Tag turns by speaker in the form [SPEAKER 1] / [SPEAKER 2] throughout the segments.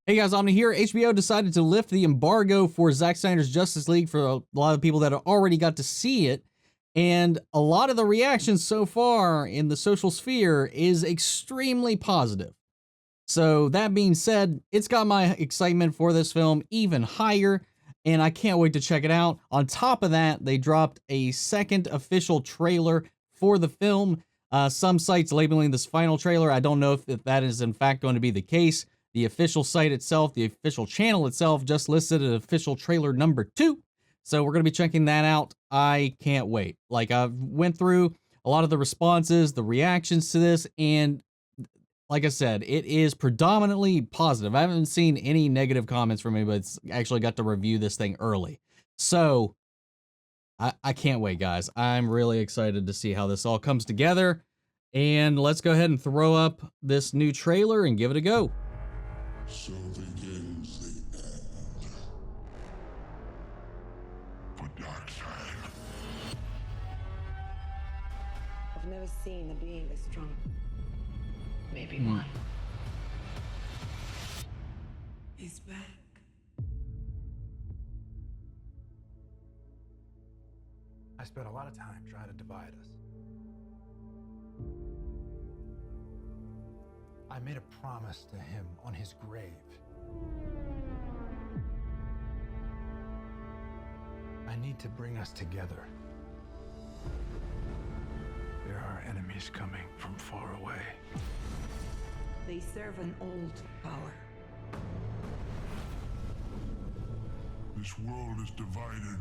[SPEAKER 1] Hey guys, Omni here. HBO decided to lift the embargo for Zack Snyder's Justice League for a lot of people that already got to see it. And a lot of the reactions so far in the social sphere is extremely positive. So that being said, it's got my excitement for this film even higher, and I can't wait to check it out. On top of that, they dropped a second official trailer for the film. Some sites labeling this final trailer. I don't know if that is in fact going to be the case. The official site itself, the official channel itself, just listed an official trailer number 2. So we're going to be checking that out. I can't wait. Like, I went through a lot of the responses, the reactions to this, and like I said, it is predominantly positive. I haven't seen any negative comments from anybody that's actually got to review this thing early. So I can't wait, guys. I'm really excited to see how this all comes together. And let's go ahead and throw up this new trailer and give it a go.
[SPEAKER 2] So begins the end for Darkseid.
[SPEAKER 3] I've never seen a being as strong. Maybe one. He's back.
[SPEAKER 4] I spent a lot of time trying to divide us. I made a promise to him on his grave. I need to bring us together. There are enemies coming from far away.
[SPEAKER 3] They serve an old power.
[SPEAKER 2] This world is divided.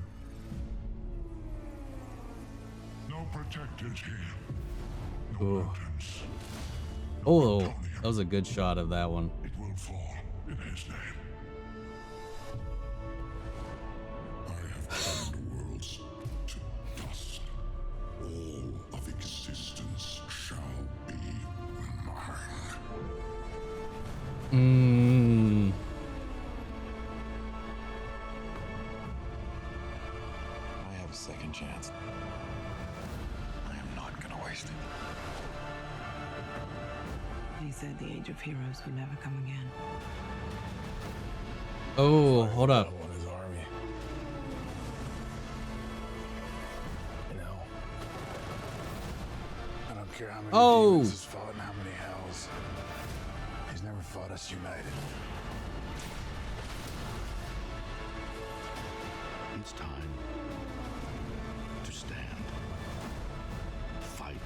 [SPEAKER 2] No protectors here. No
[SPEAKER 1] Ooh.
[SPEAKER 2] mountains.
[SPEAKER 1] Oh, that was a good shot of that one.
[SPEAKER 2] It will fall in his name. I have turned worlds to dust. All of existence shall be mine.
[SPEAKER 5] I have a second chance. I am not gonna waste it.
[SPEAKER 3] He said the age of heroes would never come again.
[SPEAKER 1] Oh, hold up.
[SPEAKER 4] On his army. You know, I don't care how many demons he's fought and how many hells. He's never fought us united.
[SPEAKER 5] It's time to stand. Fight.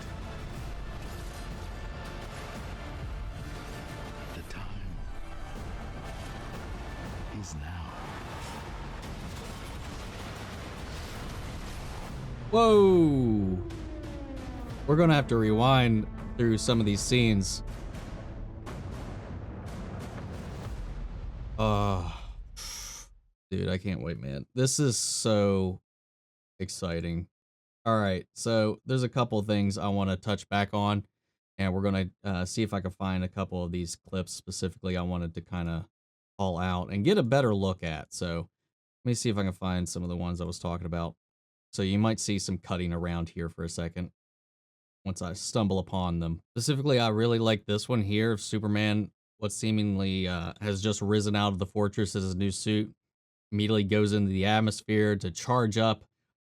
[SPEAKER 5] The time is now.
[SPEAKER 1] Whoa. We're going to have to rewind through some of these scenes. Dude, I can't wait, man. This is so exciting. All right, so there's a couple things I want to touch back on, and we're going to see if I can find a couple of these clips specifically I wanted to kind of call out and get a better look at. So let me see if I can find some of the ones I was talking about. So you might see some cutting around here for a second once I stumble upon them. Specifically, I really like this one here of Superman, what seemingly has just risen out of the fortress as his new suit. Immediately goes into the atmosphere to charge up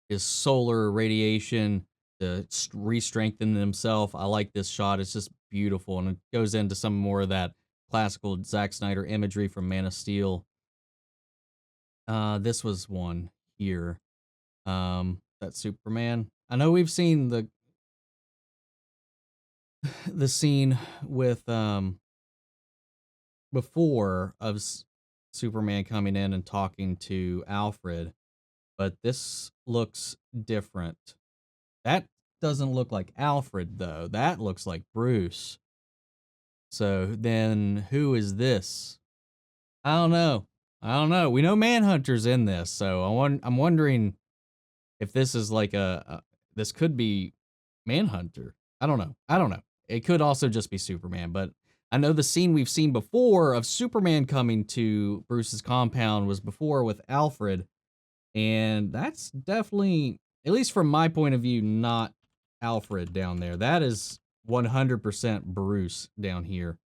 [SPEAKER 1] his solar radiation to re-strengthen himself. I like this shot. It's just beautiful, and it goes into some more of that classical Zack Snyder imagery from Man of Steel. This was one here. That Superman. I know we've seen the scene with before of Superman coming in and talking to Alfred, but this looks different. That doesn't look like Alfred, though. That looks like Bruce. So then who is this? I don't know. We know Manhunter's in this, so I'm wondering if this is like this could be Manhunter. I don't know. It could also just be Superman, but I know the scene we've seen before of Superman coming to Bruce's compound was before with Alfred, and that's definitely, at least from my point of view, not Alfred down there. That is 100% Bruce down here.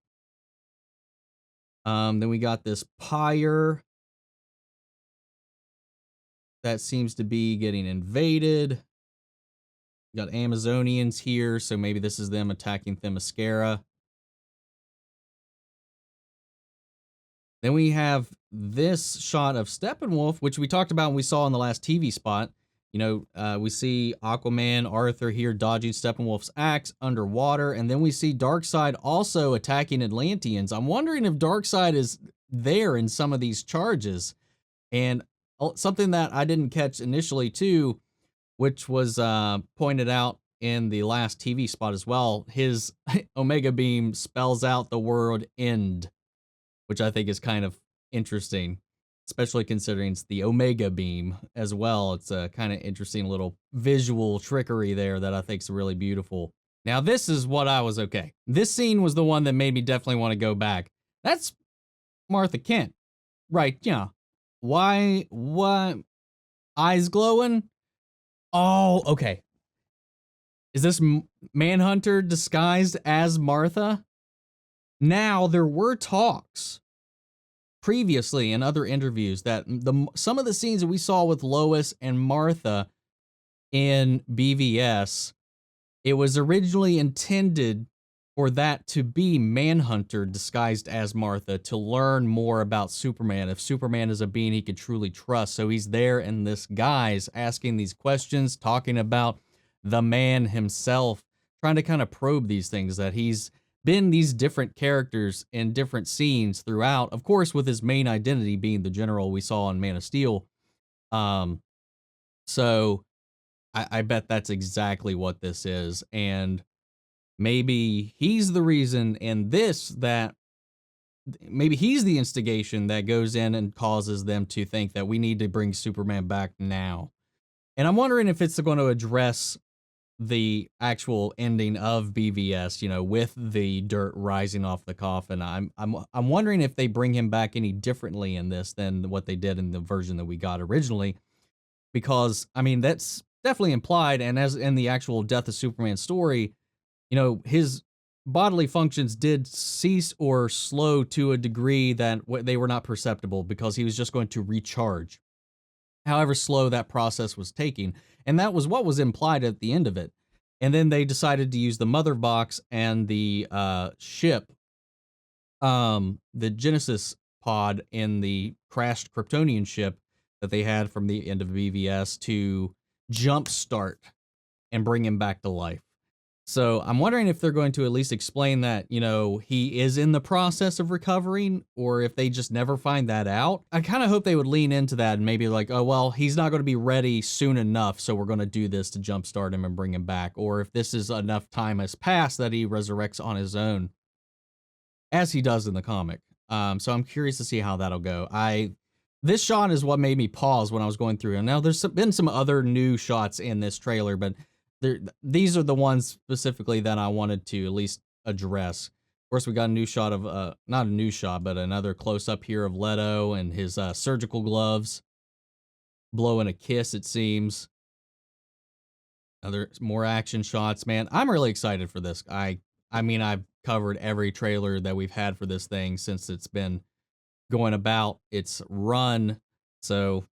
[SPEAKER 1] Then we got this pyre that seems to be getting invaded. We got Amazonians here, so maybe this is them attacking Themyscira. Then we have this shot of Steppenwolf, which we talked about and we saw in the last TV spot. You know, we see Aquaman, Arthur here dodging Steppenwolf's axe underwater, and then we see Darkseid also attacking Atlanteans. I'm wondering if Darkseid is there in some of these charges. And something that I didn't catch initially too, which was pointed out in the last TV spot as well, his Omega Beam spells out the word end, which I think is kind of interesting, especially considering it's the Omega Beam as well. It's a kind of interesting little visual trickery there that I think is really beautiful. Now, this is what I was okay. This scene was the one that made me definitely want to go back. That's Martha Kent, right? Yeah. Why? What? Eyes glowing? Oh, okay. Is this Manhunter disguised as Martha? Now, there were talks previously in other interviews that some of the scenes that we saw with Lois and Martha in BVS, it was originally intended for that to be Manhunter disguised as Martha to learn more about Superman, if Superman is a being he could truly trust. So he's there in this guise asking these questions, talking about the man himself, trying to kind of probe these things, that he's been these different characters in different scenes throughout, of course, with his main identity being the general we saw in Man of Steel. So I bet that's exactly what this is. And maybe he's the reason in this, that maybe he's the instigation that goes in and causes them to think that we need to bring Superman back now. And I'm wondering if it's going to address the actual ending of BVS, you know, with the dirt rising off the coffin. I'm wondering if they bring him back any differently in this than what they did in the version that we got originally, because I mean that's definitely implied, and as in the actual Death of Superman story, you know, his bodily functions did cease or slow to a degree that they were not perceptible because he was just going to recharge. However slow that process was taking. And that was what was implied at the end of it. And then they decided to use the mother box and the ship, the Genesis pod in the crashed Kryptonian ship that they had from the end of BVS to jumpstart and bring him back to life. So I'm wondering if they're going to at least explain that, you know, he is in the process of recovering, or if they just never find that out. I kind of hope they would lean into that and maybe like, oh, well, he's not going to be ready soon enough, so we're going to do this to jumpstart him and bring him back. Or if this is enough time has passed that he resurrects on his own, as he does in the comic. So I'm curious to see how that'll go. This shot is what made me pause when I was going through. And now there's been some other new shots in this trailer, but these are the ones specifically that I wanted to at least address. Of course, we got a new shot of, not a new shot, but another close-up here of Leto and his surgical gloves, blowing a kiss, it seems. More action shots, man. I'm really excited for this. I mean, I've covered every trailer that we've had for this thing since it's been going about its run. So,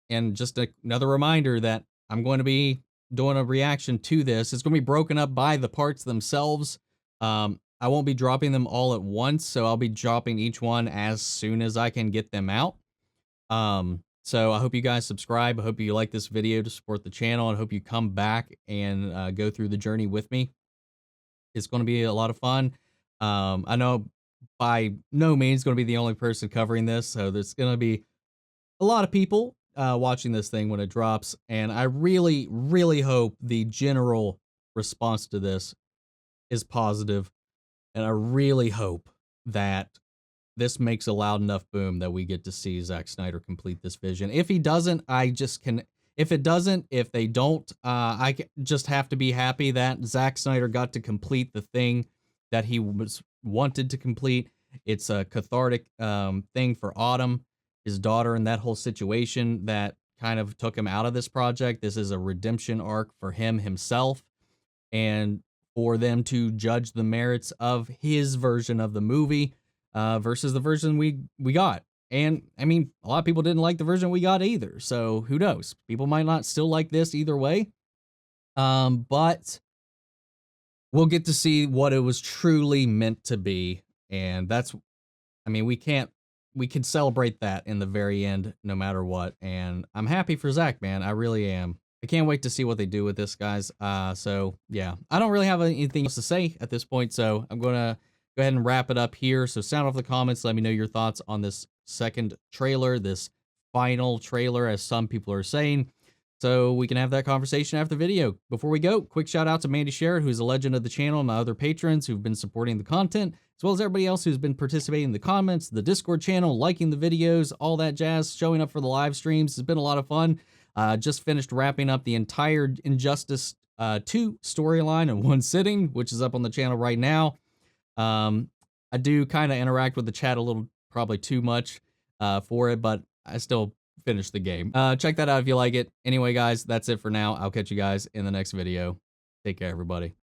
[SPEAKER 1] and just another reminder that I'm going to be doing a reaction to this. It's going to be broken up by the parts themselves. I won't be dropping them all at once, so I'll be dropping each one as soon as I can get them out. So I hope you guys subscribe. I hope you like this video to support the channel, and I hope you come back and go through the journey with me. It's going to be a lot of fun. I know by no means going to be the only person covering this, so there's going to be a lot of people watching this thing when it drops, and I really, really hope the general response to this is positive, and I really hope that this makes a loud enough boom that we get to see Zack Snyder complete this vision. If he doesn't, if they don't, I just have to be happy that Zack Snyder got to complete the thing that he wanted to complete. It's a cathartic thing for Autumn, his daughter, and that whole situation that kind of took him out of this project. This is a redemption arc for him himself, and for them to judge the merits of his version of the movie. versus the version we got. And I mean, a lot of people didn't like the version we got either. So who knows? People might not still like this either way. But we'll get to see what it was truly meant to be. And that's, I mean, we can celebrate that in the very end, no matter what. And I'm happy for Zack, man. I really am. I can't wait to see what they do with this, guys. So yeah, I don't really have anything else to say at this point. So I'm going to go ahead and wrap it up here. So sound off the comments. Let me know your thoughts on this second trailer, this final trailer, as some people are saying, so we can have that conversation after the video. Before we go, quick shout out to Mandy Sherrod, who's a legend of the channel, and my other patrons who've been supporting the content, as well as everybody else who's been participating in the comments, the Discord channel, liking the videos, all that jazz, showing up for the live streams. It's been a lot of fun. Just finished wrapping up the entire Injustice 2 storyline in one sitting, which is up on the channel right now. I do kind of interact with the chat a little, probably too much for it, but I still finished the game. Check that out if you like it. Anyway, guys, that's it for now. I'll catch you guys in the next video. Take care, everybody.